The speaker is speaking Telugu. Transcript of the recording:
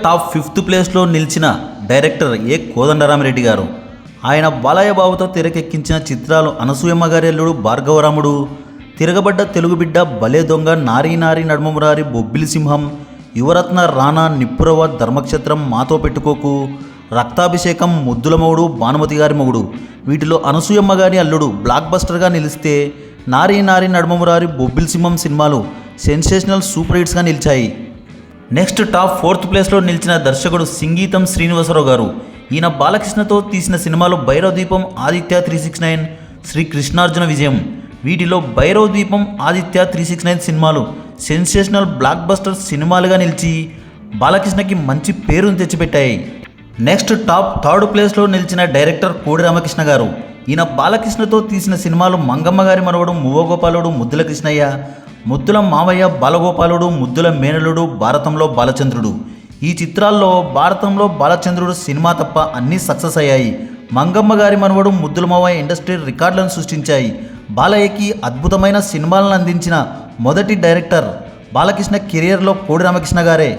టాప్ 5th ప్లేస్లో నిలిచిన డైరెక్టర్ కోదండరామిరెడ్డి గారు. ఆయన బాలయ్య బాబుతో తెరకెక్కించిన చిత్రాలు అనసూయమ్మ గారి అల్లుడు, భార్గవరాముడు, తిరగబడ్డ తెలుగు బిడ్డ, భలే దొంగ, నారీ నారీ నడుమమురారి, బొబ్బిలి సింహం, యువరత్న, రానా, నిప్పురవ, ధర్మక్షేత్రం, మాతో పెట్టుకోకు, రక్తాభిషేకం, ముద్దుల మొగుడు, భానుమతి గారి మొగుడు. వీటిలో అనసూయమ్మ గారి అల్లుడు బ్లాక్ బస్టర్గా నిలిస్తే నారీ నారీ నడుమమురారి, బొబ్బిలి సింహం సినిమాలు సెన్సేషనల్ సూపర్ హిట్స్గా నిలిచాయి. నెక్స్ట్ టాప్ 4th ప్లేస్లో నిలిచిన దర్శకుడు సింగీతం శ్రీనివాసరావు గారు. ఈయన బాలకృష్ణతో తీసిన సినిమాలు భైరవ దీపం, ఆదిత్య 369, శ్రీ కృష్ణార్జున విజయం. వీటిలో భైరవ దీపం, ఆదిత్య 369 సినిమాలు సెన్సేషనల్ బ్లాక్ బస్టర్ సినిమాలుగా నిలిచి బాలకృష్ణకి మంచి పేరును తెచ్చిపెట్టాయి. నెక్స్ట్ టాప్ 3rd ప్లేస్లో నిలిచిన డైరెక్టర్ కోడి రామకృష్ణ గారు. ఈయన బాలకృష్ణతో తీసిన సినిమాలు మంగమ్మ గారి మనవడు, మువ్వగోపాలుడు, ముద్దుల కృష్ణయ్య, ముద్దుల మావయ్య, బాలగోపాలుడు, ముద్దుల మేనలుడు, భారతంలో బాలచంద్రుడు. ఈ చిత్రాల్లో భారతంలో బాలచంద్రుడు సినిమా తప్ప అన్నీ సక్సెస్ అయ్యాయి. మంగమ్మ గారి మనవడు, ముద్దుల మావయ్య ఇండస్ట్రీ రికార్డులను సృష్టించాయి. బాలయ్యకి అద్భుతమైన సినిమాలను అందించిన మొదటి డైరెక్టర్ బాలకృష్ణ కెరియర్లో కోడి రామకృష్ణ గారే.